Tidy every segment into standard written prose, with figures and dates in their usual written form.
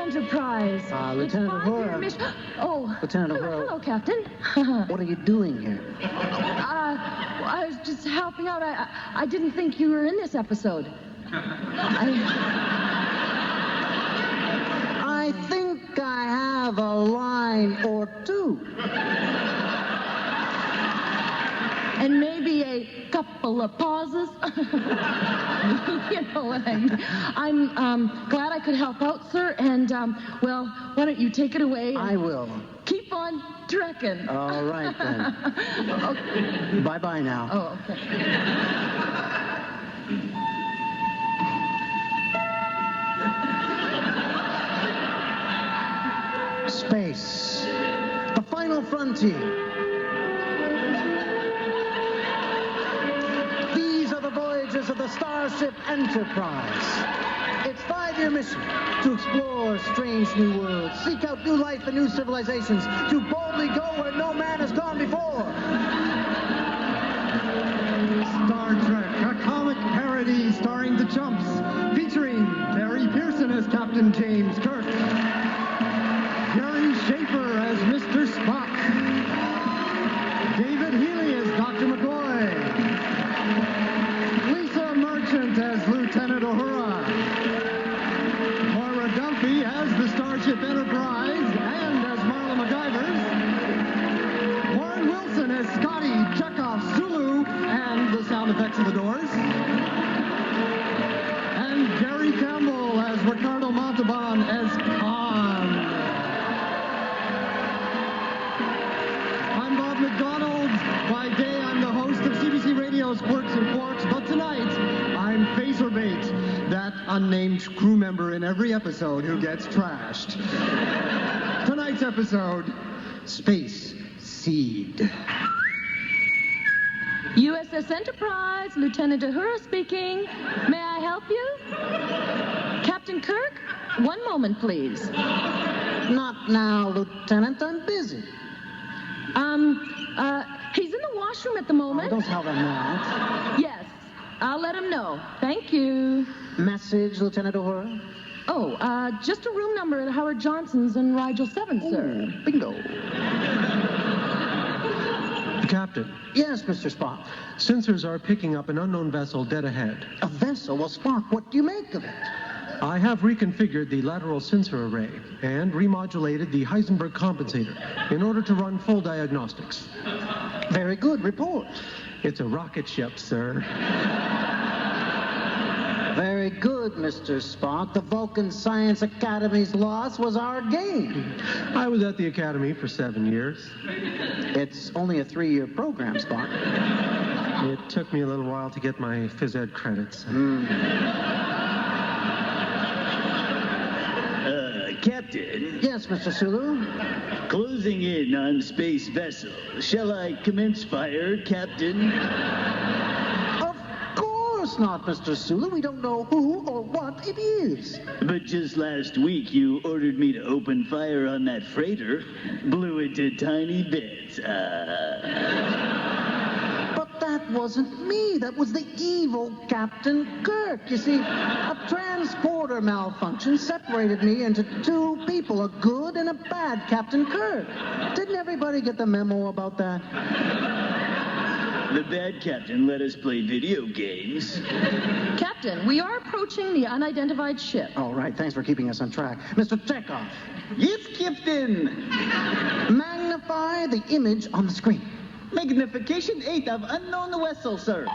Enterprise. Lieutenant Uhura. Oh. Lieutenant Uhura. Hello, Captain. What are you doing here? I was just helping out. I didn't think you were in this episode. I think I have a line or two. And maybe a couple of pauses. You know what I mean. I'm glad I could help out, sir. And, well, why don't you take it away? I will. Keep on trekking. All right, then. Okay. Bye-bye now. Oh, okay. Space. The final frontier. Of the Starship Enterprise. Its 5-year mission to explore strange new worlds, seek out new life and new civilizations, to boldly go where no man has gone before. Star Trek, a comic parody starring the Chumps, featuring Barry Pearson as Captain James Kirk, Gary Schaefer as Mr. Spock, David Healy as Dr. McCoy, as Lieutenant Uhura, Moira Dunphy as the Starship Enterprise and as Marla McIvers, Warren Wilson as Scotty Chekhov Sulu and the sound effects of the Doors, and Gary Campbell as Ricardo Montalban as Khan. I'm Bob McDonald. By day, I'm the host of CBC Radio's Quirks and Quarks, but tonight, I'm Phaserbait, that unnamed crew member in every episode who gets trashed. Tonight's episode, Space Seed. USS Enterprise, Lieutenant Uhura speaking. May I help you? Captain Kirk, one moment, please. Not now, Lieutenant. I'm busy. He's in the washroom at the moment. Oh, don't tell them that. Yes, I'll let him know. Thank you. Message, Lieutenant Uhura? Oh, just a room number at Howard Johnson's in Rigel 7, sir. Bingo. Captain. Yes, Mr. Spock. Sensors are picking up an unknown vessel dead ahead. A vessel? Well, Spock, what do you make of it? I have reconfigured the lateral sensor array and remodulated the Heisenberg compensator in order to run full diagnostics. Very good. Report. It's a rocket ship, sir. Very good, Mr. Spock. The Vulcan Science Academy's loss was our gain. I was at the Academy for 7 years. It's only a 3-year program, Spock. It took me a little while to get my phys ed credits. Captain. Yes, Mr. Sulu? Closing in on space vessel. Shall I commence fire, Captain? Of course not, Mr. Sulu. We don't know who or what it is. But just last week, you ordered me to open fire on that freighter. Blew it to tiny bits. But that wasn't me. That was the evil Captain Kirk. You see, a transporter malfunction separated me into two people, a good and a bad Captain Kirk. Didn't everybody get the memo about that? The bad captain let us play video games. Captain, we are approaching the unidentified ship. All right, thanks for keeping us on track. Mr. Chekhov. Yes, Captain. Magnify the image on the screen. Magnification 8 of unknown vessel, sir.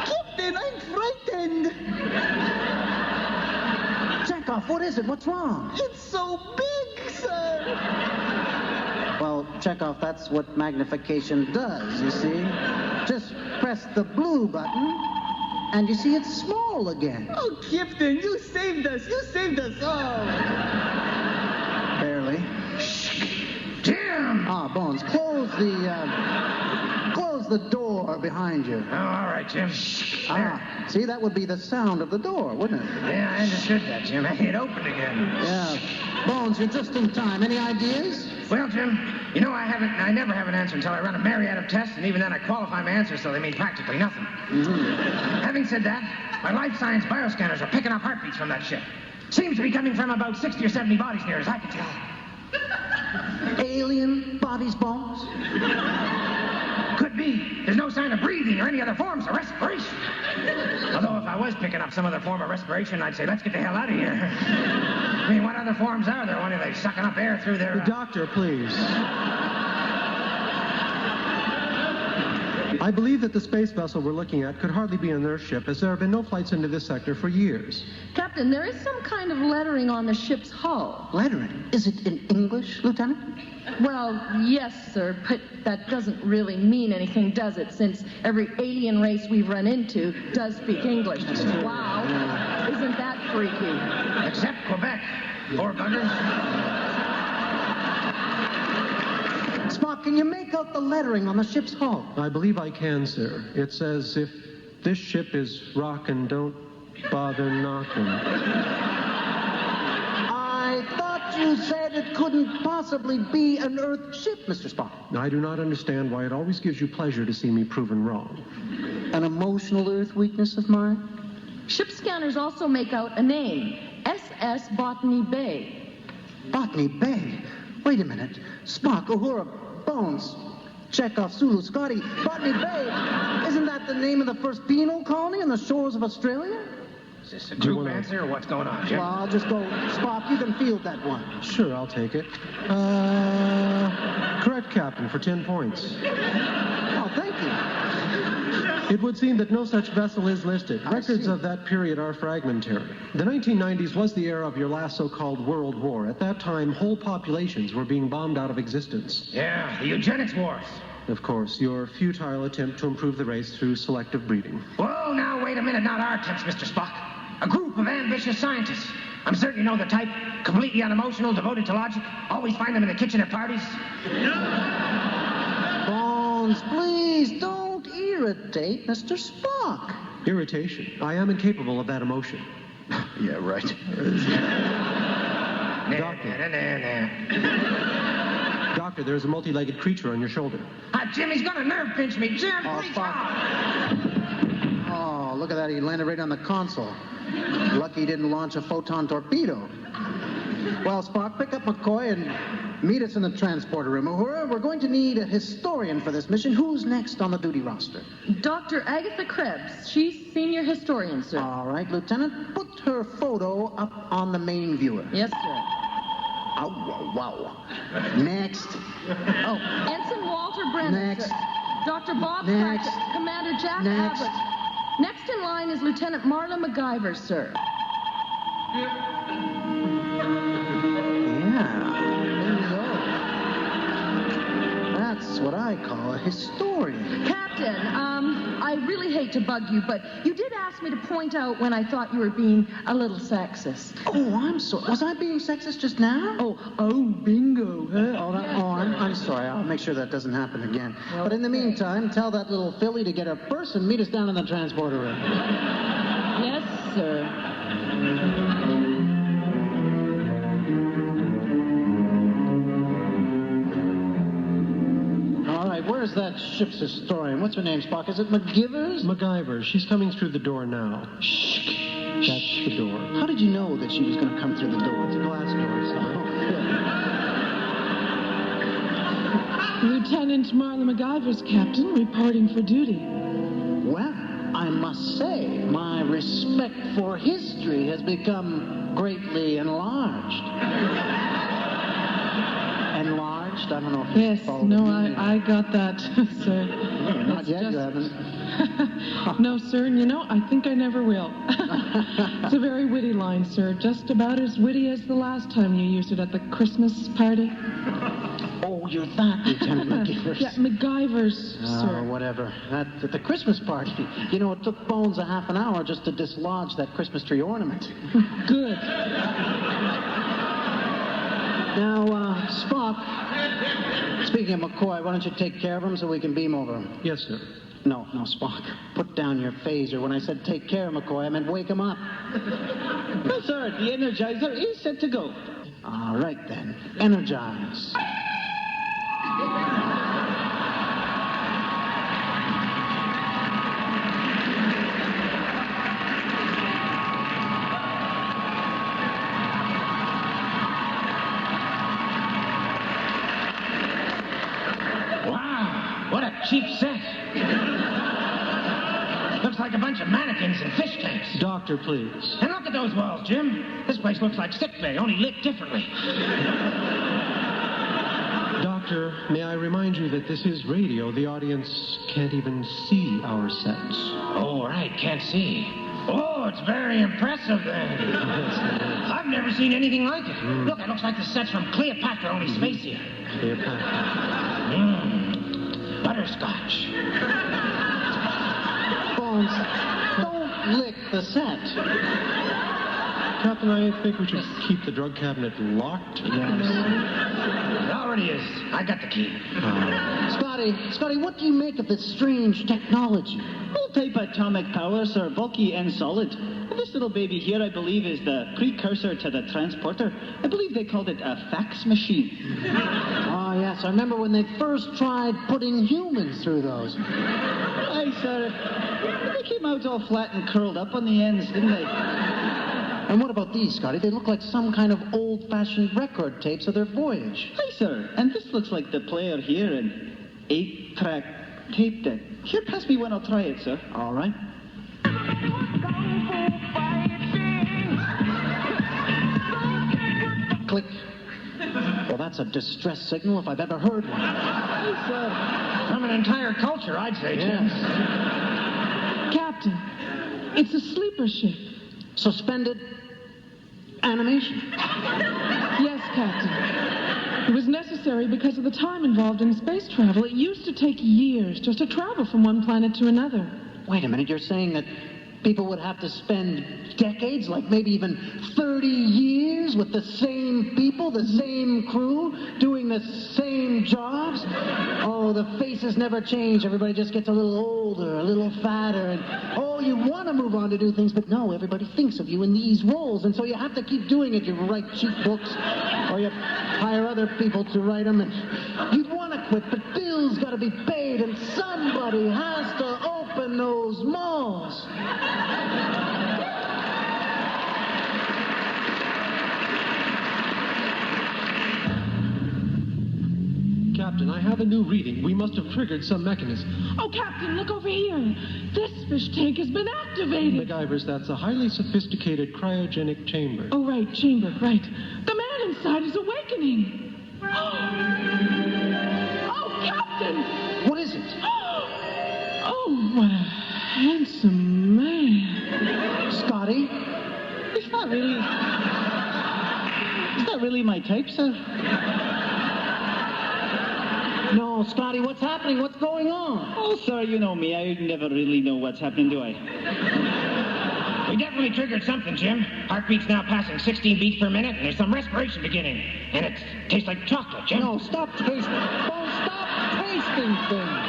Captain, I'm frightened. Chekhov, what is it? What's wrong? It's so big, sir. Well, Chekhov, that's what magnification does, you see. Just press the blue button, and you see it's small again. Oh, Captain, you saved us. You saved us all. Barely. Jim! Ah, Bones, close the door behind you. Oh, all right, Jim. Ah, see, that would be the sound of the door, wouldn't it? Yeah, I understood that, Jim. It opened again. Yeah. Bones, you're just in time. Any ideas? Well, Jim, you know, I never have an answer until I run a Marietta test, and even then I qualify my answers, so they mean practically nothing. Mm-hmm. Having said that, my life science bioscanners are picking up heartbeats from that ship. Seems to be coming from about 60 or 70 bodies near as I can tell. Alien bodies, Bones? Could be. There's no sign of breathing or any other forms of respiration. Although if I was picking up some other form of respiration, I'd say, let's get the hell out of here. I mean, what other forms are there? What are they, sucking up air through their... Doctor, please. I believe that the space vessel we're looking at could hardly be an Earth ship, as there have been no flights into this sector for years. Captain, there is some kind of lettering on the ship's hull. Lettering? Is it in English, Lieutenant? Well, yes, sir, but that doesn't really mean anything, does it? Since every alien race we've run into does speak English. Wow. Isn't that freaky? Except Quebec. Poor buggers. Spock, can you make out the lettering on the ship's hull? I believe I can, sir. It says, if this ship is rockin', don't bother knocking. I thought you said it couldn't possibly be an Earth ship, Mr. Spock. I do not understand why it always gives you pleasure to see me proven wrong. An emotional Earth weakness of mine? Ship scanners also make out a name, SS Botany Bay. Botany Bay? Wait a minute. Spock, Uhura, Bones, Chekhov, Sulu, Scotty, Botany Bay. Isn't that the name of the first penal colony on the shores of Australia? Is this a group answer or what's going on, Jim? Well, I'll just go. Spock, you can field that one. Sure, I'll take it. Correct, Captain, for 10 points. Oh, thank you. It would seem that no such vessel is listed. Records of that period are fragmentary. The 1990s was the era of your last so-called World War. At that time, whole populations were being bombed out of existence. Yeah, the eugenics wars. Of course, your futile attempt to improve the race through selective breeding. Whoa, now, wait a minute. Not our attempts, Mr. Spock. A group of ambitious scientists. I'm certain you know the type. Completely unemotional, devoted to logic. Always find them in the kitchen at parties. Bones, please don't irritate Mr. Spock. Irritation. I am incapable of that emotion. Yeah, right. Doctor, there's a multi-legged creature on your shoulder. Jim, he's gonna nerve pinch me. Jim, please. Spock. Oh, look at that. He landed right on the console. Lucky he didn't launch a photon torpedo. Well, Spock, pick up McCoy and meet us in the transporter room. Uhura, we're going to need a historian for this mission. Who's next on the duty roster? Dr. Agatha Krebs. She's senior historian, sir. All right, Lieutenant. Put her photo up on the main viewer. Yes, sir. Oh, wow. Next. Oh, Ensign Walter Brennan, Next. sir. Dr. Bob Next. Cratchit, Commander Jack Next. Abbott. Next in line is Lieutenant Marla MacGyver, sir. Yeah, there you go. That's what I call a historian. Captain, I really hate to bug you, but you did ask me to point out when I thought you were being a little sexist. Oh, I'm sorry. Was I being sexist just now? Oh, bingo, huh? I'm sorry. I'll make sure that doesn't happen again. But in the meantime, tell that little filly to get her purse and meet us down in the transporter room. Yes, sir. All right, where's that ship's historian? What's her name, Spock? Is it MacGyvers? MacGyver. She's coming through the door now. Shh. That's the door. How did you know that she was going to come through the door? It's a glass door, sir. Lieutenant Marla MacGyver's captain, reporting for duty. Well, I must say, my respect for history has become greatly enlarged. Enlarged? I don't know if Yes, it's called. no, I got that, sir. Not yet, you haven't. No, sir, and you know, I think I never will. It's a very witty line, sir. Just about as witty as the last time you used it at the Christmas party. Oh, you're that, Lieutenant MacGyvers. Yeah, MacGyver's, sir. Oh, whatever. At the Christmas party. You know, it took Bones a half an hour just to dislodge that Christmas tree ornament. Good. Now, Spock, speaking of McCoy, why don't you take care of him so we can beam over him? Yes, sir. No, Spock. Put down your phaser. When I said take care of McCoy, I meant wake him up. No, sir. The Energizer is set to go. All right, then. Energize. cheap set. Looks like a bunch of mannequins and fish tanks. Doctor, please. And look at those walls, Jim. This place looks like sick bay, only lit differently. Doctor, may I remind you that this is radio. The audience can't even see our sets. Oh, right, can't see. Oh, it's very impressive then. I've never seen anything like it. Look, it looks like the set's from Cleopatra, only spacier. Cleopatra. Butterscotch. Bones, don't lick the set. Captain, I think we should keep the drug cabinet locked. It already is. I got the key. Scotty, what do you make of this strange technology? All-type atomic power, sir, bulky and solid. And this little baby here, I believe, is the precursor to the transporter. I believe they called it a fax machine. Ah, yes, I remember when they first tried putting humans through those. Aye, sir. They came out all flat and curled up on the ends, didn't they? And what about these, Scotty? They look like some kind of old-fashioned record tapes of their voyage. Aye, sir. And this looks like the player here, an 8-track tape deck. Here, pass me one, I'll try it, sir. All right. Click. Well, that's a distress signal if I've ever heard one. It's from an entire culture, I'd say, Jim. Captain, it's a sleeper ship. Suspended animation. Yes, Captain. It was necessary because of the time involved in space travel. It used to take years just to travel from one planet to another. Wait a minute, you're saying that people would have to spend decades, like maybe even 30 years with the same people, the same crew, doing the same jobs? Oh, the faces never change. Everybody just gets a little older, a little fatter, and oh, you want to move on to do things, but no, everybody thinks of you in these roles, and so you have to keep doing it. You write cheap books, or you hire other people to write them, and you'd want to quit, but bills got to be paid, and somebody has to open those malls. Captain, I have a new reading. We must have triggered some mechanism. Oh, Captain, look over here. This fish tank has been activated. MacGyvers, that's a highly sophisticated cryogenic chamber. Oh, right, chamber, right. The man inside is awakening. Oh, Captain! What is it? Oh, what a handsome man. Scotty? It's not really my type, sir. No, Scotty, what's happening? What's going on? Oh, sir, you know me. I never really know what's happening, do I? We definitely triggered something, Jim. Heartbeat's now passing 16 beats per minute, and there's some respiration beginning. And it tastes like chocolate, Jim. No, stop tasting. Don't stop tasting things.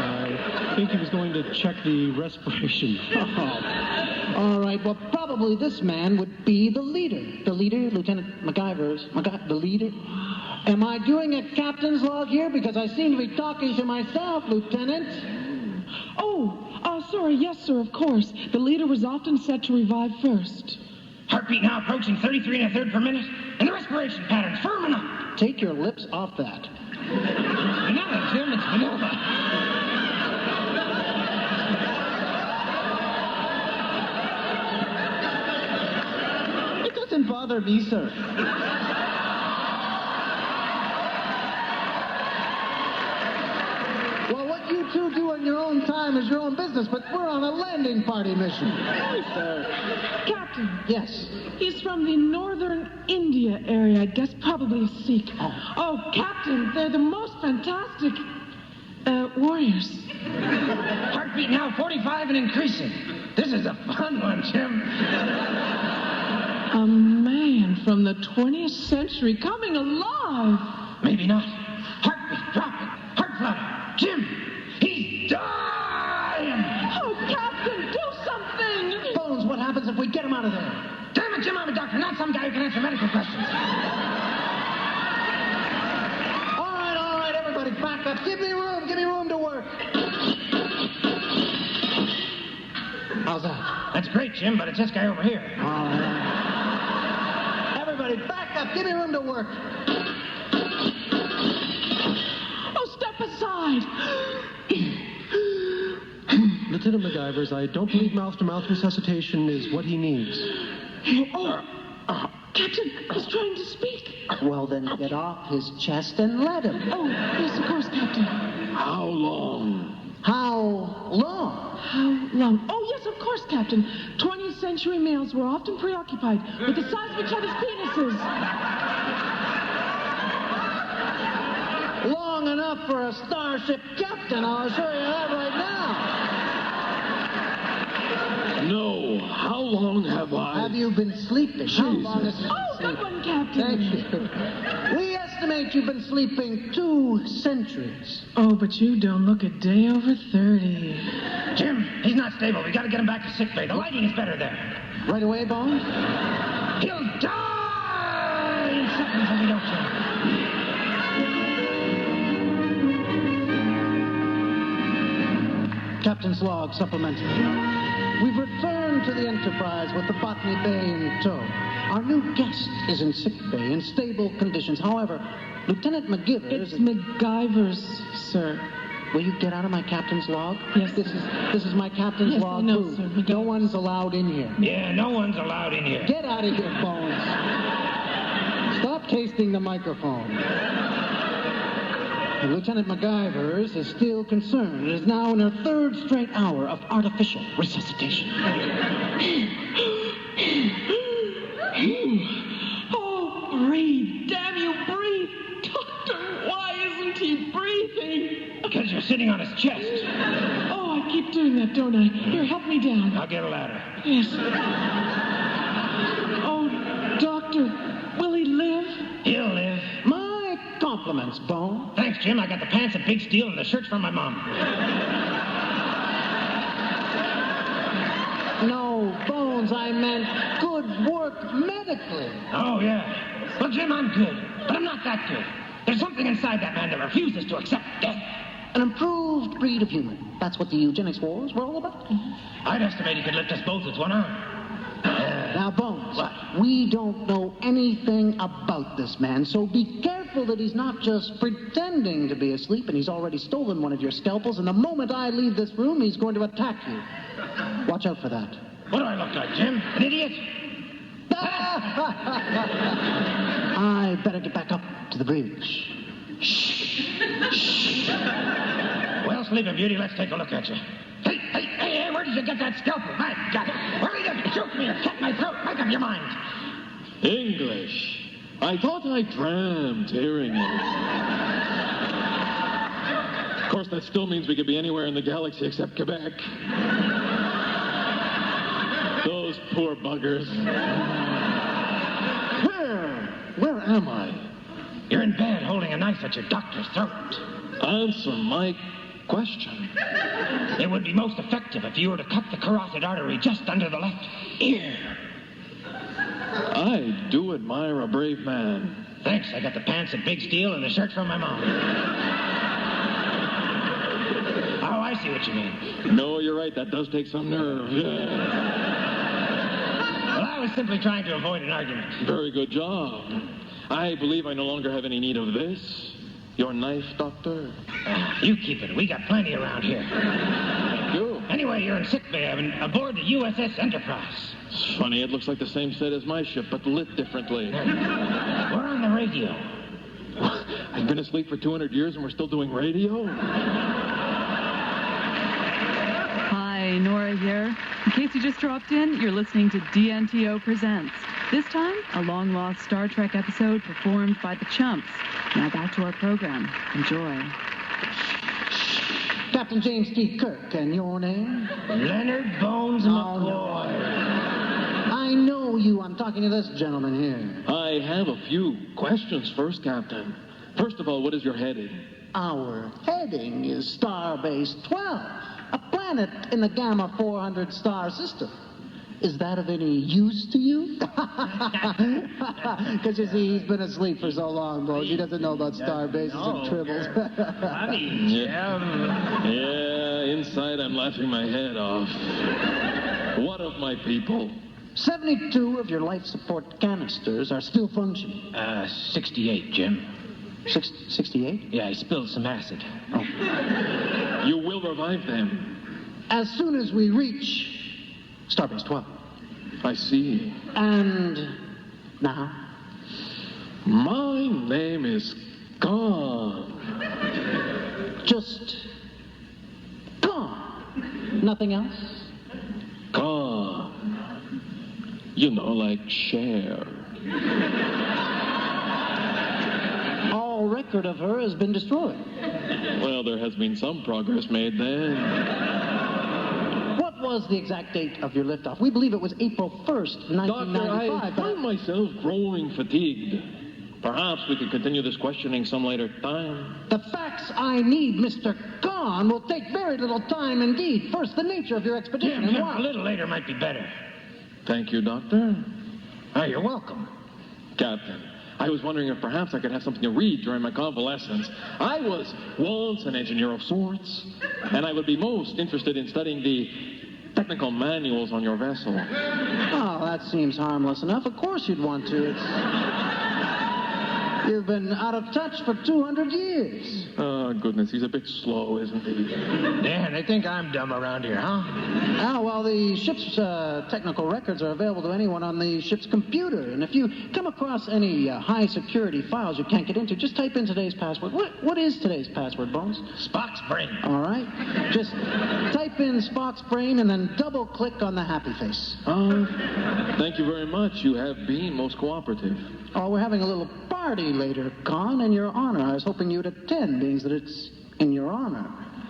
I think he was going to check the respiration. Oh. All right, well, probably this man would be the leader. The leader, Lieutenant MacGyver's. The leader? Am I doing a captain's log here? Because I seem to be talking to myself, Lieutenant. Oh, sorry. Yes, sir, of course. The leader was often set to revive first. Heartbeat now approaching 33 1/3 per minute, and the respiration pattern's firm enough. Take your lips off that. Vanilla, Jim, it's vanilla. It doesn't bother me, sir. Well, what you two do in your own time is your own business, but we're on a landing party mission. Aye, sir. Captain. Yes. He's from the northern India area, I guess, probably a Sikh. Oh, Captain, they're the most fantastic warriors. Heartbeat now 45 and increasing. This is a fun one, Jim. A man from the 20th century coming alive. Maybe not. Heartbeat dropping. Heart flutter. Jim, he's dying. Oh, Captain, do something. Bones, what happens if we get him out of there? Damn it, Jim, I'm a doctor, not some guy who can answer medical questions. All right, everybody, back up. Give me room to work. How's that? That's great, Jim, but it's this guy over here. All right. Everybody, back up. Give me room to work. Oh, step aside. Lieutenant MacGyvers, I don't believe mouth-to-mouth resuscitation is what he needs. Captain, he's trying to speak. Well, then get off his chest and let him. Oh, yes, of course, Captain. How long? How long? How long? Oh, yes, of course, Captain. 20th century males were often preoccupied with the size of each other's penises. Long enough for a starship captain, I'll assure you that right now. No. How long have I... Have you been sleeping? How long have you been Oh, sleeping? good one, Captain. Thank you. We estimate you've been sleeping 2 centuries. Oh, but you don't look a day over 30. Jim, he's not stable. We gotta get him back to sick bay. The lighting is better there. Right away, Bones? He'll die in seconds if we don't kill him. Captain's log supplementary. We've returned to the Enterprise with the Botany Bay in tow. Our new guest is in sick bay in stable conditions. However, Lieutenant MacGyvers... It's MacGyvers, sir. Will you get out of my captain's log? Yes. This is my captain's Yes, log, I know, too. sir. No one's allowed in here. Yeah, no one's allowed in here. Get out of here, Bones. Stop tasting the microphone. Lieutenant MacGyvers is still concerned. It is now in her 3rd straight hour of artificial resuscitation. Oh, breathe. Damn you, breathe. Doctor, why isn't he breathing? Because you're sitting on his chest. Oh, I keep doing that, don't I? Here, help me down. I'll get a ladder. Yes. Oh, doctor, will he live? He'll live. My compliments, Bone. Thanks, Jim. I got the pants of big steel and the shirts from my mom. No, Bones, I meant good work medically. Oh, yeah. Well, Jim, I'm good. But I'm not that good. There's something inside that man that refuses to accept death. An improved breed of human. That's what the eugenics wars were all about. I'd estimate he could lift us both with one arm. Now, Bones, What? we don't know anything about this man, so be careful that he's not just pretending to be asleep and he's already stolen one of your scalpels, and the moment I leave this room, he's going to attack you. Watch out for that. What do I look like, Jim? An idiot? I better get back up to the bridge. Well, Sleeping Beauty, let's take a look at you. Hey, where did you get that scalpel? My God, hurry up, choke me or cut my throat. Make up your mind. English. I thought I dreamt hearing it. Of course, that still means we could be anywhere in the galaxy except Quebec. Those poor buggers. Where am I? You're in bed holding a knife at your doctor's throat. Answer my question. It would be most effective if you were to cut the carotid artery just under the left ear. I do admire a brave man. Thanks, I got the pants of big steel and the shirt from my mom. Oh, I see what you mean. No, you're right. That does take some nerve. Yeah. Well, I was simply trying to avoid an argument. Very good job. I believe I no longer have any need of this. Your knife, Doctor? You keep it. We got plenty around here. Thank you. Anyway, you're in sick bay aboard the USS Enterprise. It's funny. It looks like the same set as my ship, but lit differently. We're on the radio. I've been asleep for 200 years and we're still doing radio? Hi, Nora here. In case you just dropped in, you're listening to DNTO Presents. This time, a long-lost Star Trek episode performed by the Chumps. Now back to our program. Enjoy. Captain James T. Kirk, and your name? Leonard Bones McCoy. I know you. I'm talking to this gentleman here. I have a few questions first, Captain. First of all, what is your heading? Our heading is Starbase 12, a planet in the Gamma 400 star system. Is that of any use to you? Because you see, he's been asleep for so long, Bones. He doesn't know about star bases and tribbles. Yeah, inside I'm laughing my head off. What of my people? 72 of your life support canisters are still functioning. 68, Jim. 68? Yeah, I spilled some acid. You will revive them. as soon as we reach Starbase 12. I see. And now? My name is Khan. Just Khan. Nothing else? Khan. You know, like Cher. All record of her has been destroyed. Well, there has been some progress made then. What was the exact date of your liftoff? We believe it was April 1st, 1995. Doctor, I find myself growing fatigued. Perhaps we could continue this questioning some later time. The facts I need, Mr. Khan, will take very little time indeed. First, the nature of your expedition. Jim, and a why. little later might be better. Thank you, Doctor. Oh, you're welcome. Captain, I was wondering if perhaps I could have something to read during my convalescence. I was once an engineer of sorts, and I would be most interested in studying the technical manuals on your vessel. Oh, that seems harmless enough. Of course you'd want to. You've been out of touch for 200 years. Oh, goodness, he's a bit slow, isn't he? Dan, they think I'm dumb around here, huh? Ah, well, the ship's technical records are available to anyone on the ship's computer. And if you come across any high-security files you can't get into, just type in today's password. What is today's password, Bones? Spock's brain. All right. Just type in Spock's brain and then double-click on the happy face. Thank you very much. You have been most cooperative. Oh, we're having a little party later, Con, in your honor. I was hoping you'd attend, being that it's in your honor.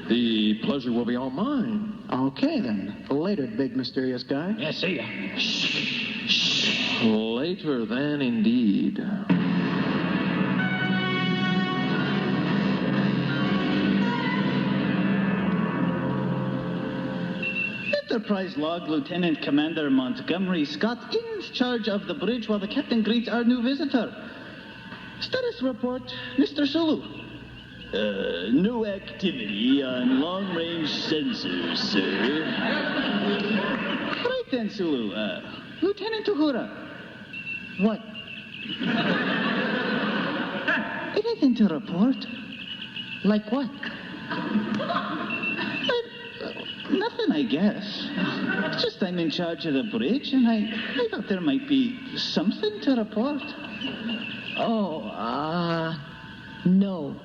The pleasure will be all mine. Okay, then. Later, big mysterious guy. Yeah, see ya. Shh. Later then, indeed. Enterprise log, Lieutenant Commander Montgomery Scott in charge of the bridge while the captain greets our new visitor. Status report, Mr. Sulu. No activity on long-range sensors, sir. Right then, Sulu. Lieutenant Uhura. What? Anything to report? Like what? Nothing, I guess. It's just I'm in charge of the bridge, and I thought there might be something to report. Oh, no.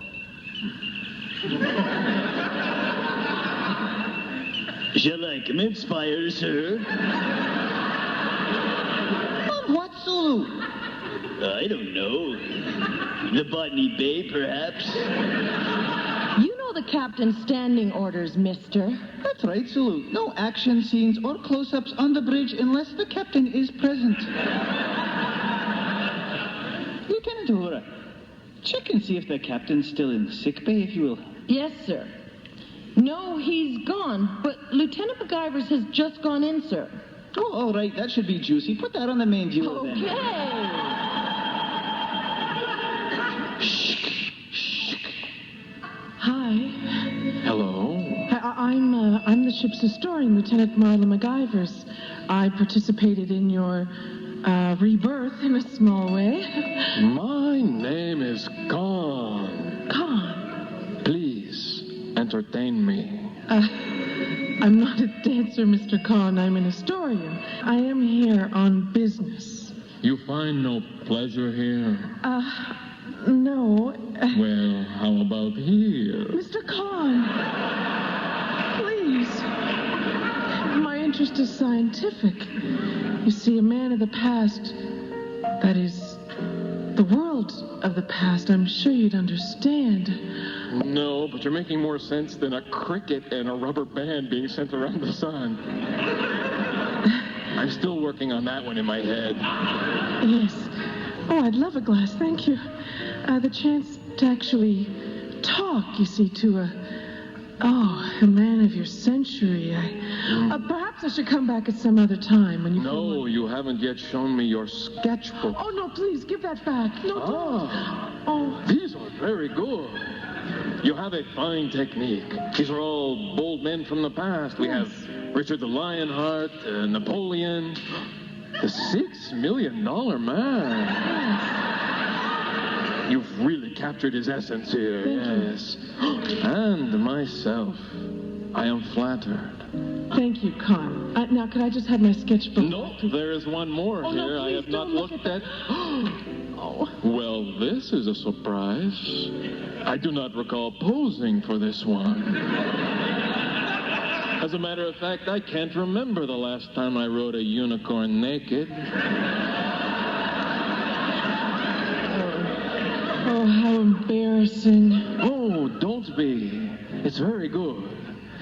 Shall I commence fire, sir? On what, Sulu? I don't know. The Botany Bay, perhaps? You know the captain's standing orders, mister. That's right, Sulu. No action scenes or close-ups on the bridge unless the captain is present. Lieutenant Uhura, check and see if the captain's still in sick bay, if you will. Yes, sir. No, he's gone, but Lieutenant MacGyver's has just gone in, sir. Oh, all right. That should be juicy. Put that on the main viewer, then. Okay. Hi. Hello. I'm the ship's historian, Lieutenant Marla MacGyvers. I participated in your rebirth in a small way. My name is Khan. Khan. Please, entertain me. I'm not a dancer, Mr. Khan. I'm an historian. I am here on business. You find no pleasure here? No. Well, how about here? Mr. Khan, please. My interest is scientific. You see, a man of the past, that is, the world of the past, I'm sure you'd understand. No, but you're making more sense than a cricket and a rubber band being sent around the sun. I'm still working on that one in my head. Yes. Oh, I'd love a glass, thank you. The chance to actually talk, you see, to a man of your century. Perhaps I should come back at some other time when you feel No, like... you haven't yet shown me your sketchbook. Oh, no, please, give that back. No, don't. Oh. These are very good. You have a fine technique. These are all bold men from the past. We have Richard the Lionheart, Napoleon, the $6 million man. You've really captured his essence here, yes. And myself. I am flattered. Thank you, Con. Now, could I just have my sketchbook? No, there is one more Oh, no, here I please have not don't look looked at at. Oh. Well, this is a surprise. I do not recall posing for this one. As a matter of fact, I can't remember the last time I rode a unicorn naked. Oh, how embarrassing. Oh, don't be. It's very good.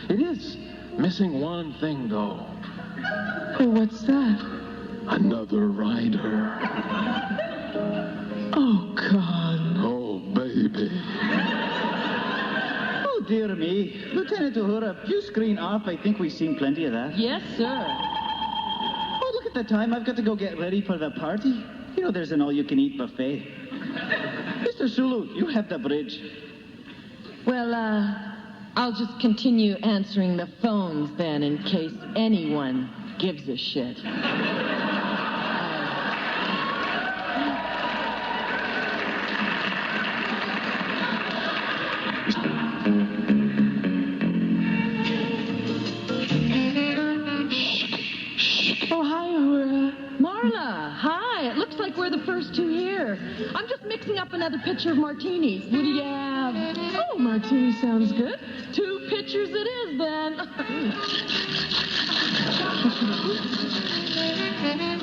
It is missing one thing, though. Oh, what's that? Another rider. Oh, Con. Oh, baby. Oh, dear me. Lieutenant Uhura, if you screen off, I think we've seen plenty of that. Yes, sir. Oh, look at the time. I've got to go get ready for the party. You know, there's an all-you-can-eat buffet. Mr. Sulu, you have the bridge. Well, I'll just continue answering the phones then in case anyone gives a shit. Oh, hi, Uhura. Marla, hi. It looks like we're the first two here. I'm just mixing up another pitcher of martinis. What do you have? Oh, martini sounds good. 2 pitchers it is, then.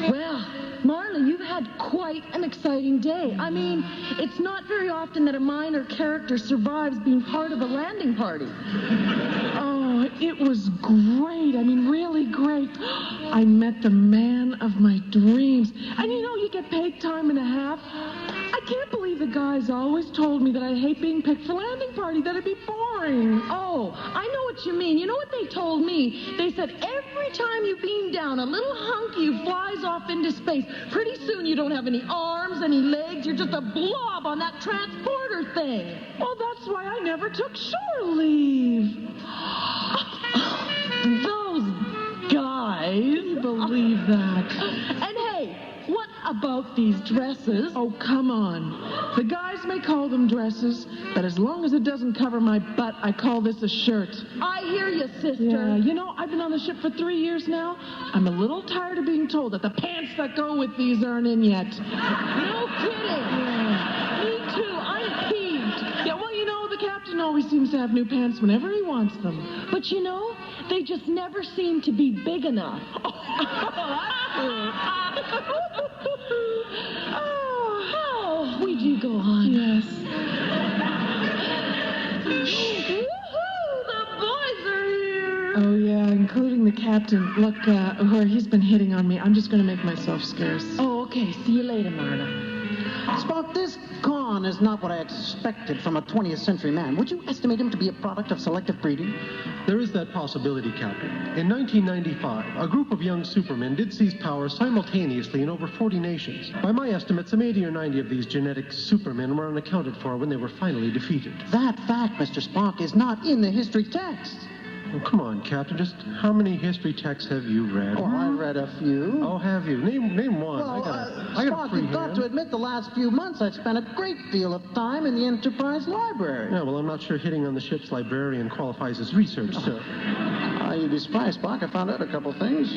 Well, Marla, you've had quite an exciting day. I mean, it's not very often that a minor character survives being part of a landing party. Oh, it was great. I mean, really great. I met the man of my dreams. And you know, you get paid time and a half. I can't believe the guys always told me that I hate being picked for landing party, that it'd be boring. Oh, I know what you mean. You know what they told me? They said every time you beam down, a little hunk of you flies off into space. Pretty soon you don't have any arms, any legs. You're just a blob on that transporter thing. Well, that's why I never took shore leave. Those guys. Can you believe that? And hey, what about these dresses? Oh, come on. The guys may call them dresses, but as long as it doesn't cover my butt, I call this a shirt. I hear you, sister. Yeah, you know, I've been on the ship for 3 years now. I'm a little tired of being told that the pants that go with these aren't in yet. No kidding. Yeah. Me too. I'm peeved. Yeah, well, you know, the captain always seems to have new pants whenever he wants them. But you know, they just never seem to be big enough. Oh, we do go on. Yes. Woohoo! The boys are here. Oh, yeah, including the captain. Look, Uhura, he's been hitting on me. I'm just going to make myself scarce. Oh, okay. See you later, Marla. Spock, this Khan is not what I expected from a 20th century man. Would you estimate him to be a product of selective breeding? There is that possibility, Captain. In 1995, a group of young supermen did seize power simultaneously in over 40 nations. By my estimates, some 80 or 90 of these genetic supermen were unaccounted for when they were finally defeated. That fact, Mr. Spock, is not in the history text. Oh, come on, Captain. Just how many history texts have you read? Oh, I read a few. Oh, have you? Name one. Well, I got Spock, a free you've got hand. to admit the last few months I've spent a great deal of time in the Enterprise library. Yeah, well, I'm not sure hitting on the ship's librarian qualifies as research, sir. You'd be surprised, Spock. I found out a couple things.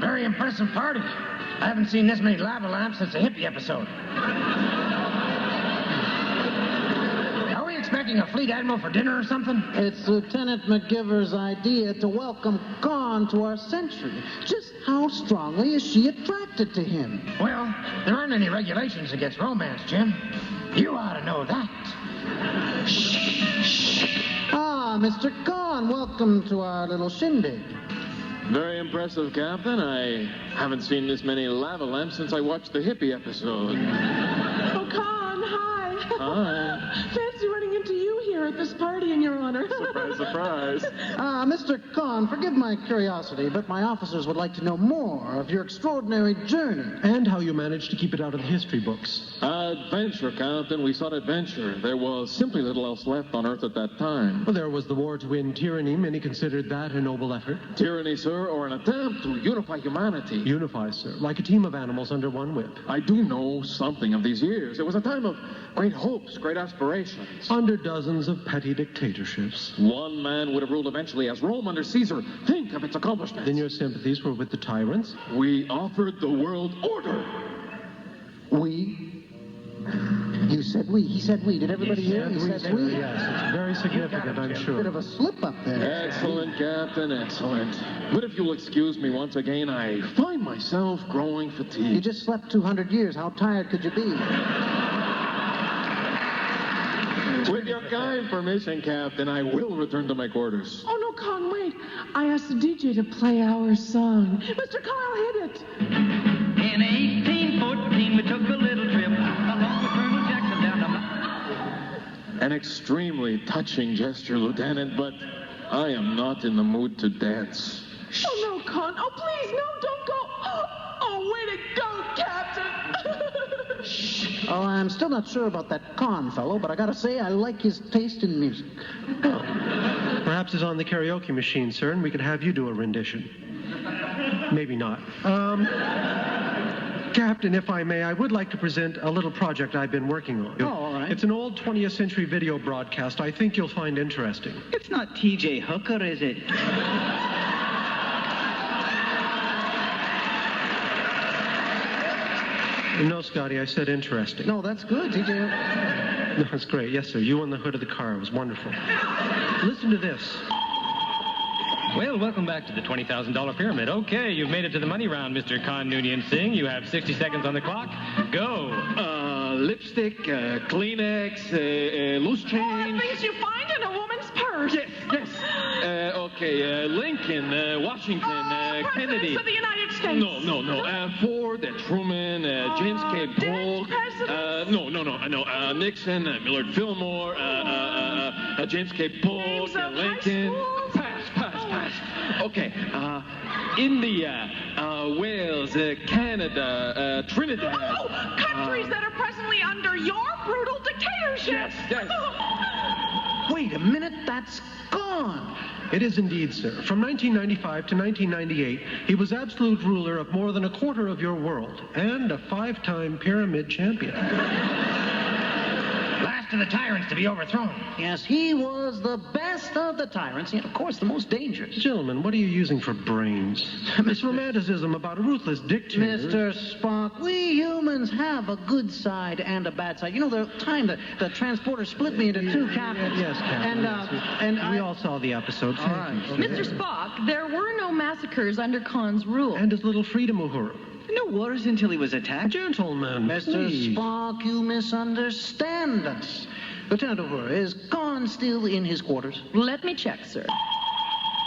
Very impressive party. I haven't seen this many lava lamps since the hippie episode. Are we expecting a fleet admiral for dinner or something? It's Lieutenant McGiver's idea to welcome Khan to our century. Just how strongly is she attracted to him? Well, there aren't any regulations against romance, Jim. You ought to know that. Ah, Mr. Khan, welcome to our little shindig. Very impressive, Captain. I haven't seen this many lava lamps since I watched the hippie episode. Oh, Con, hi. Hi. Fancy running into you here at this party in your honor. Surprise, surprise. Mr. Khan, forgive my curiosity, but my officers would like to know more of your extraordinary journey. And how you managed to keep it out of the history books. Adventure, Captain. We sought adventure. There was simply little else left on Earth at that time. Well, there was the war to end tyranny. Many considered that a noble effort. Tyranny, sir, or an attempt to unify humanity. Unify, sir, like a team of animals under one whip. I do know something of these years. It was a time of great hopes, great aspirations. Under dozens of petty dictatorships. One man would have ruled eventually as Rome under Caesar. Think of its accomplishments. Then your sympathies were with the tyrants? We offered the world order. We? You said we. He said we. Did everybody hear? He said we. Yes, it's very significant, I'm sure. Bit of a slip up there. Excellent, Captain, excellent. But if you'll excuse me once again, I find myself growing fatigued. You just slept 200 years. How tired could you be? With your kind permission, Captain, I will return to my quarters. Oh, no, Con, wait. I asked the DJ to play our song. Mr. Kyle, hit it. In 1814, we took a little trip along with Colonel Jackson down the mountain. An extremely touching gesture, Lieutenant, but I am not in the mood to dance. Oh, no, Con. Oh, please, no, don't go. Oh, way to go, Captain. Oh, I'm still not sure about that Con fellow, but I gotta say, I like his taste in music. Perhaps it's on the karaoke machine, sir, and we could have you do a rendition. Maybe not. Captain, if I may, I would like to present a little project I've been working on. Oh, all right. It's an old 20th century video broadcast I think you'll find interesting. It's not T.J. Hooker, is it? No, Scotty, I said interesting. No, that's good, TJ. No, that's great. Yes, sir. You on the hood of the car. It was wonderful. Listen to this. Well, welcome back to the $20,000 pyramid. Okay, you've made it to the money round, Mr. Khan Noonien Singh. You have 60 seconds on the clock. Go. Lipstick, Kleenex, loose change. Things you find in a woman's purse. Yes. Okay, Lincoln, Washington, Kennedy. Presidents of the United States. No. Ford, Truman, James K. Polk. No. Nixon, Millard Fillmore, James K. Polk, Lincoln. Pass. Okay, India, Wales, Canada, Trinidad. Oh, countries that are presently under your brutal dictatorship. Yes. Wait a minute, that's gone. It is indeed, sir. From 1995 to 1998, he was absolute ruler of more than a quarter of your world and a 5-time pyramid champion. Last of the tyrants to be overthrown. Yes, he was the best of the tyrants, and of course, the most dangerous. Gentlemen, what are you using for brains? This romanticism about a ruthless dictator. Mr. Spock, we humans have a good side and a bad side. You know, the time the transporter split me into two captains. Yes, Captain. And we all saw the episode. All right. Mr. Spock, there were no massacres under Khan's rule. And his little freedom uhuru. No wars until he was attacked. Gentlemen, Mr. please. Spock, you misunderstand us. Lieutenant Uhura, is Khan still in his quarters? Let me check, sir.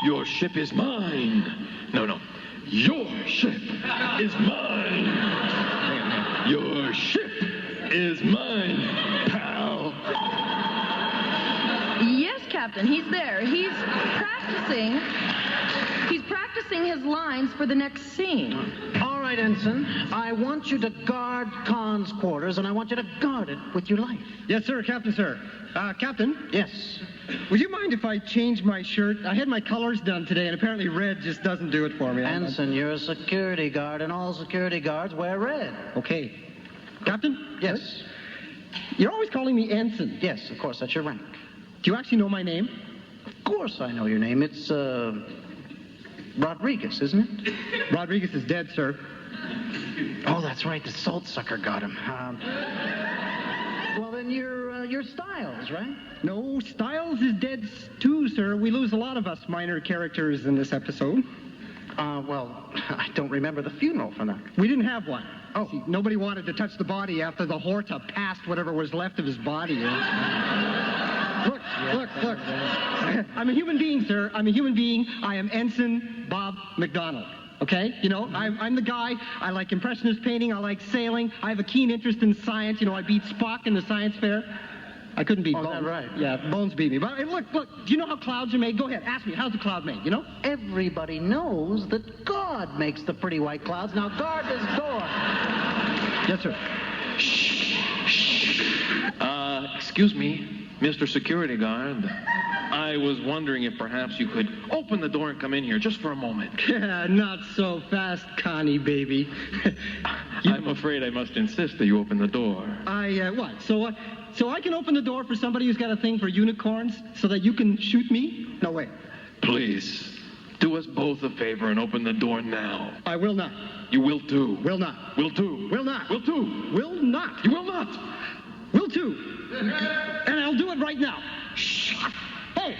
Your ship is mine. No. Your ship is mine. Your ship is mine, pal. Yes, Captain, he's there. He's practicing his lines for the next scene. All right, Ensign. I want you to guard Khan's quarters, and I want you to guard it with your life. Yes, sir, Captain, sir. Captain? Yes. Would you mind if I change my shirt? I had my colors done today, and apparently red just doesn't do it for me. Ensign, you're a security guard, and all security guards wear red. Okay. Captain? Yes. You're always calling me Ensign. Yes, of course, that's your rank. Do you actually know my name? Of course I know your name. It's, Rodriguez, isn't it? Rodriguez is dead, sir. Oh, that's right. The salt sucker got him. Well, then you're Styles, right? No, Styles is dead too, sir. We lose a lot of us minor characters in this episode. Well, I don't remember the funeral for that. We didn't have one. Oh. See, nobody wanted to touch the body after the Horta passed whatever was left of his body. Look. I'm a human being, sir. I'm a human being. I am Ensign Bob McDonald. Okay? You know, I'm the guy. I like impressionist painting. I like sailing. I have a keen interest in science. You know, I beat Spock in the science fair. I couldn't beat Bones. Is that right? Yeah, Bones beat me. But hey, look. Do you know how clouds are made? Go ahead. Ask me. How's the cloud made? You know? Everybody knows that God makes the pretty white clouds. Now guard this door. Yes, sir. Excuse me, Mr. Security Guard. I was wondering if perhaps you could open the door and come in here just for a moment. Yeah, not so fast, Connie, baby. I'm afraid I must insist that you open the door. What? So So I can open the door for somebody who's got a thing for unicorns so that you can shoot me? No way. Please, do us both a favor and open the door now. I will not. You will too. Will not. Will too. Will not. Will too. Will not. You will not. Will too. And I'll do it right now. Shh. Hey,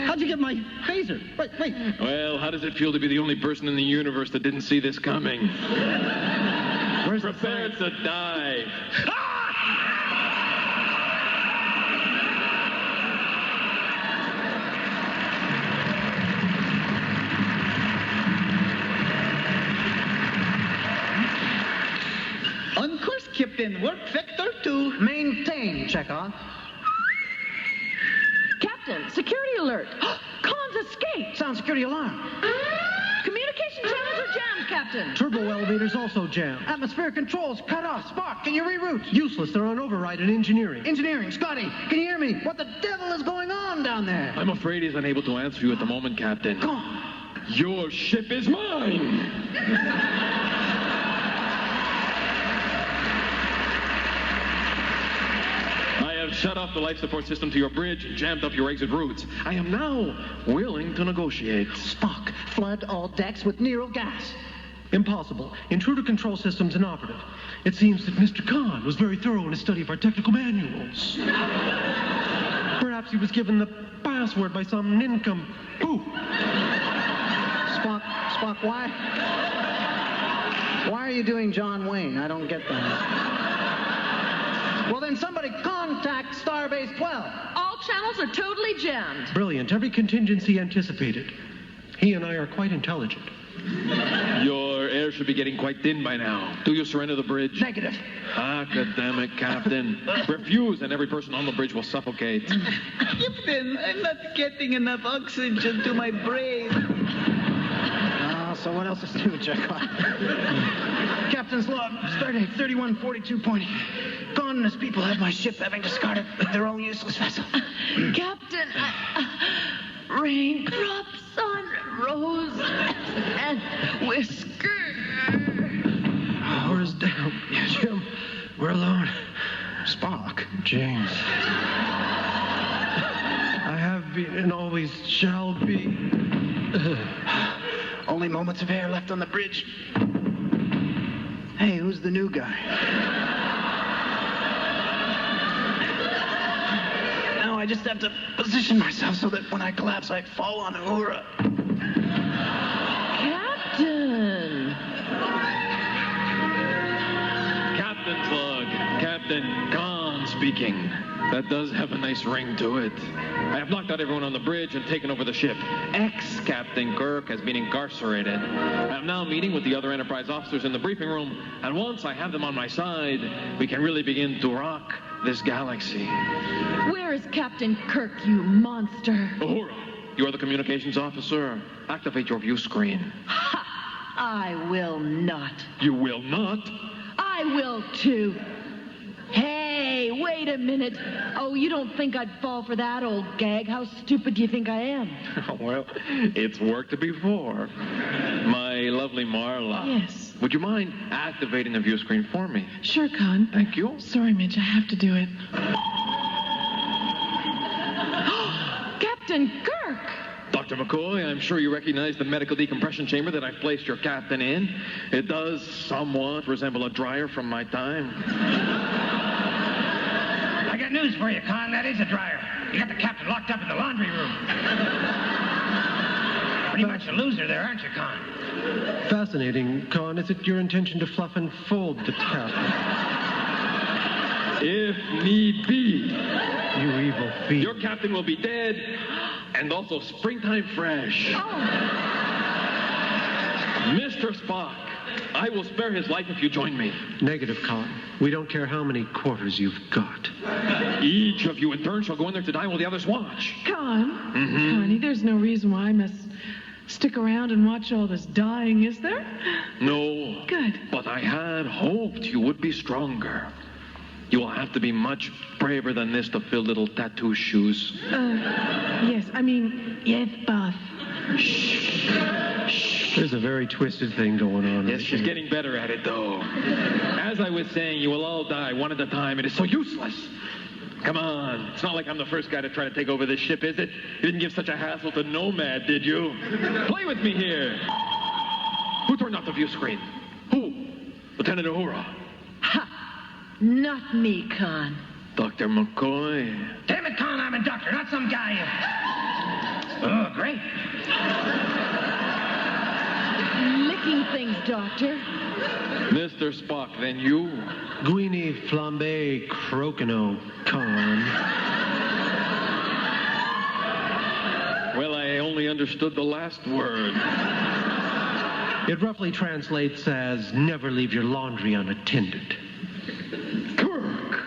how'd you get my phaser? Wait. Well, how does it feel to be the only person in the universe that didn't see this coming? Where's Prepare to die. On course, Captain. Work vector 2. Maintain, Chekhov. Captain, security alert. Khan's escaped. Sound security alarm. Communication channels are jammed, Captain. Turbo elevators also jammed. Atmospheric controls cut off. Spock, can you reroute? Useless. They're on override in engineering. Engineering, Scotty, can you hear me? What the devil is going on down there? I'm afraid he's unable to answer you at the moment, Captain. Come on. Your ship is mine! I have shut off the life support system to your bridge and jammed up your exit routes. I am now willing to negotiate. Spock, flood all decks with Nero gas. Impossible. Intruder control system's inoperative. It seems that Mr. Khan was very thorough in his study of our technical manuals. Perhaps he was given the password by some nincompoop. Spock, why are you doing John Wayne? I don't get that. Well, then somebody contact Starbase 12. All channels are totally jammed. Brilliant. Every contingency anticipated. He and I are quite intelligent. Your air should be getting quite thin by now. Do you surrender the bridge? Negative. Academic Captain. Refuse, and every person on the bridge will suffocate. Captain, I'm not getting enough oxygen to my brain. So what else is new, Chekhov? Captain's log, stardate 3142.8. Khan and his people have my ship having discarded their own useless vessel. Captain, raindrops on rose and whisker. Hours down. Jim, we're alone. Spock. James. I have been and always shall be. Only moments of air left on the bridge. Hey, who's the new guy? Now I just have to position myself so that when I collapse, I fall on Uhura. Captain! Captain's log. Captain Khan speaking. That does have a nice ring to it. I have knocked out everyone on the bridge and taken over the ship. Ex-Captain Kirk has been incarcerated. I am now meeting with the other Enterprise officers in the briefing room, and once I have them on my side, we can really begin to rock this galaxy. Where is Captain Kirk, you monster? Uhura, you are the communications officer. Activate your view screen. Ha! I will not. You will not? I will too. Hey, wait a minute. Oh, you don't think I'd fall for that old gag? How stupid do you think I am? Well, it's worked before. My lovely Marla. Yes. Would you mind activating the view screen for me? Sure, Con. Thank you. Sorry, Midge, I have to do it. Captain Kirk! Dr. McCoy, I'm sure you recognize the medical decompression chamber that I've placed your captain in. It does somewhat resemble a dryer from my time. I got news for you, Con. That is a dryer. You got the captain locked up in the laundry room. Pretty much a loser there, aren't you, Con? Fascinating, Khan. Is it your intention to fluff and fold the captain? If need be. You evil fiend. Your captain will be dead, and also springtime fresh. Oh. Mr. Spock, I will spare his life if you join me. Negative, Khan. We don't care how many quarters you've got. Each of you in turn shall go in there to die while the others watch. Con, Mm-hmm. Connie, there's no reason why I must stick around and watch all this dying, is there? No. Good. But I had hoped you would be stronger. You will have to be much braver than this to fill little tattoo shoes. Yes, both. Shh. Shh. There's a very twisted thing going on. Yes, she's getting better at it, though. As I was saying, you will all die one at a time. It is so useless. Come on. It's not like I'm the first guy to try to take over this ship, is it? You didn't give such a hassle to Nomad, did you? Play with me here. Who turned off the view screen? Who? Lieutenant Uhura. Ha! Not me, Con. Dr. McCoy. Damn it, Con, I'm a doctor, not some guy. Oh, great. Licking things, Doctor. Mr. Spock, then you. Guinea flambe croquino, Con. Well, I only understood the last word. It roughly translates as never leave your laundry unattended. Kirk!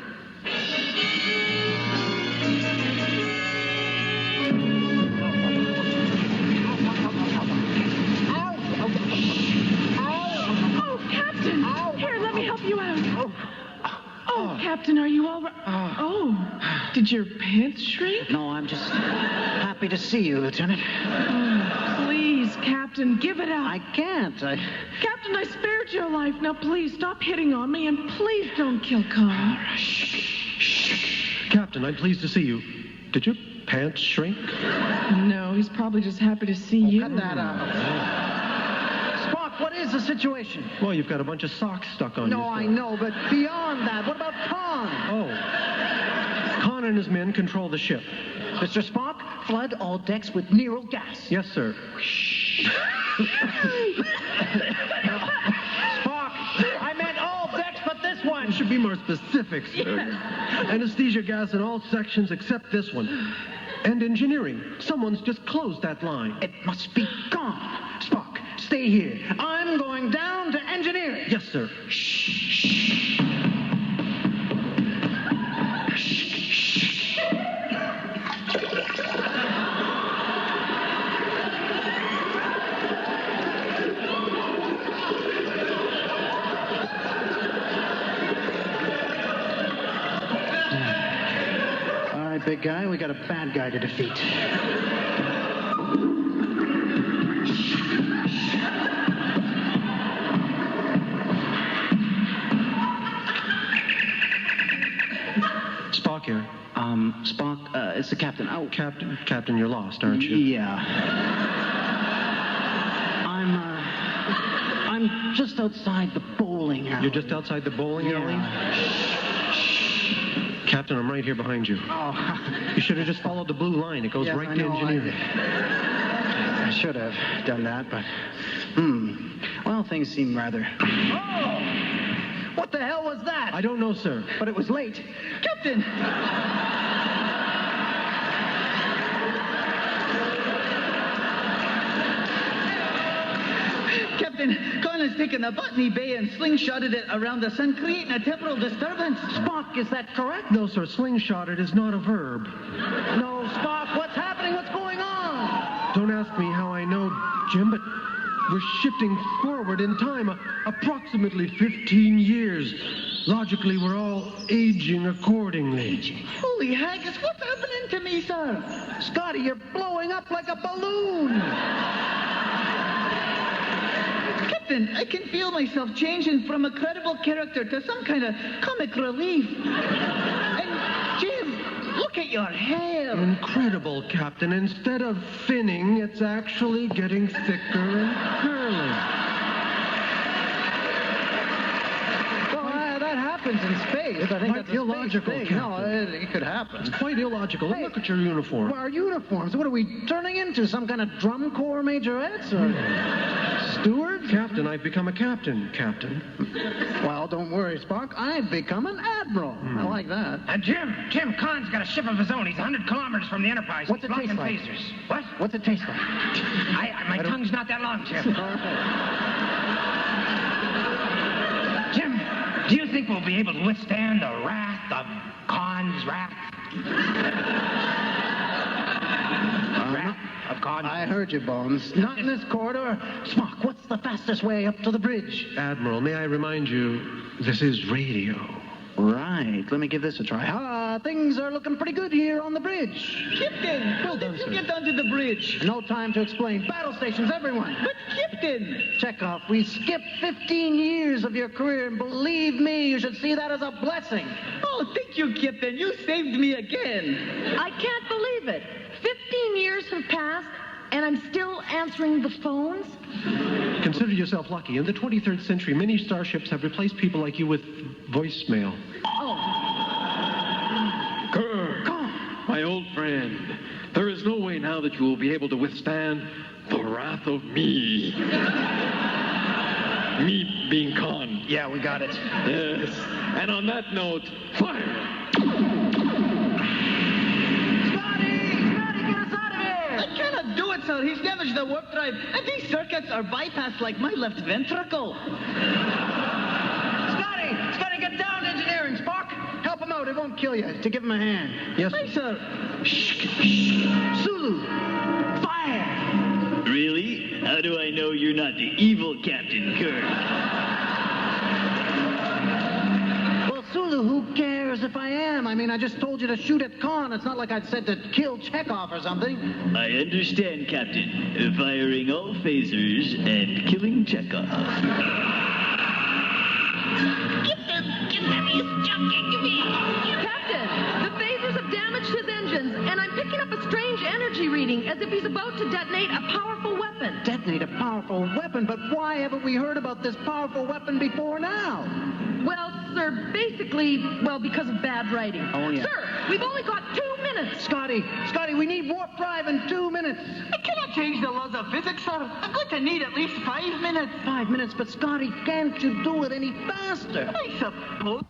Oh, Captain! Here, let me help you out. Oh, Captain, are you all right? Oh, did your pants shrink? No, I'm just happy to see you, Lieutenant. Oh, please, Captain, give it up. I can't. Captain, I spared your life. Now, please, stop hitting on me, and please don't kill Con. Captain, I'm pleased to see you. Did your pants shrink? No, he's probably just happy to see you. Cut that out. Spock, what is the situation? Well, you've got a bunch of socks stuck on you. No, I know, but beyond that, what about Khan? Oh. Khan and his men control the ship. Mr. Spock, flood all decks with neural gas. Yes, sir. Spock, I meant all decks but this one. You should be more specific, sir. Anesthesia gas in all sections except this one. And engineering. Someone's just closed that line. It must be gone. Spock, stay here. I'm going down to engineering. Yes, sir. All right, big guy, we got a bad guy to defeat. Spock here. Spock, it's the captain. Oh, Captain, you're lost, aren't you? Yeah. I'm just outside the bowling alley. You're just outside the bowling alley? Captain, I'm right here behind you. Oh. You should have just followed the blue line. It goes right to engineering. I should have done that, but... Well, things seem rather... Oh! What the hell was that? I don't know, sir. But it was late. Captain! Captain, Con has taken a botany bay and slingshotted it around the sun, creating a temporal disturbance. Spock, is that correct? No, sir. Slingshotted is not a verb. No, Spock, what's happening? What's going on? Don't ask me how I know, Jim, but we're shifting forward in time approximately 15 years. Logically, we're all aging accordingly. Holy haggis, what's happening to me, sir? Scotty, you're blowing up like a balloon. Captain, I can feel myself changing from a credible character to some kind of comic relief. And, Jim, look at your hair. Incredible, Captain. Instead of thinning, it's actually getting thicker and curly. In space. I think that's illogical, thing. No, it could happen. It's quite illogical. Hey, look at your uniform. Well, our uniforms. What are we turning into? Some kind of drum corps majorettes or stewards? Captain, I've become a captain, Captain. Well, don't worry, Spock. I've become an admiral. I like that. Jim, Khan's got a ship of his own. He's 100 kilometers from the Enterprise. What's it taste like? Phasers. What? What's it taste like? My tongue's not that long, Jim. Jim, do you think we'll be able to withstand the wrath of Khan's wrath? Wrath of Khan? I heard you, Bones. Not in this corridor. Spock, what's the fastest way up to the bridge? Admiral, may I remind you, this is radio. Right. Let me give this a try. things are looking pretty good here on the bridge. Captain, how did you get onto the bridge? No time to explain. Battle stations, everyone. But, Captain! Chekhov, we skipped 15 years of your career, and believe me, you should see that as a blessing. Oh, thank you, Captain. You saved me again. I can't believe it. 15 years have passed, and I'm still answering the phones? Consider yourself lucky. In the 23rd century, many starships have replaced people like you with voicemail. Oh. Kirk, my old friend, there is no way now that you will be able to withstand the wrath of me. Me being Khan. Yeah, we got it. Yes. And on that note, fire! I cannot do it, sir. He's damaged the warp drive, and these circuits are bypassed like my left ventricle. Scotty, get down to engineering. Spock, help him out. It won't kill you. To give him a hand. Yes, Hi, sir. Sulu, fire. Really? How do I know you're not the evil Captain Kirk? Well, Sulu, who cares if I am? I mean, I just told you to shoot at Khan. It's not like I'd said to kill Chekhov or something. I understand, Captain. Firing all phasers and killing Chekhov. Captain, the phasers have damaged his engines, and I'm picking up a strange energy reading, as if he's about to detonate a powerful weapon. Detonate a powerful weapon? But why haven't we heard about this powerful weapon before now? Well, sir, basically, because of bad writing. Oh, yeah. Sir, we've only got 2 minutes. Scotty, we need warp drive in 2 minutes. I cannot change the laws of physics, sir. I'm going to need at least 5 minutes. 5 minutes, but Scotty, can't you do it any faster? I suppose.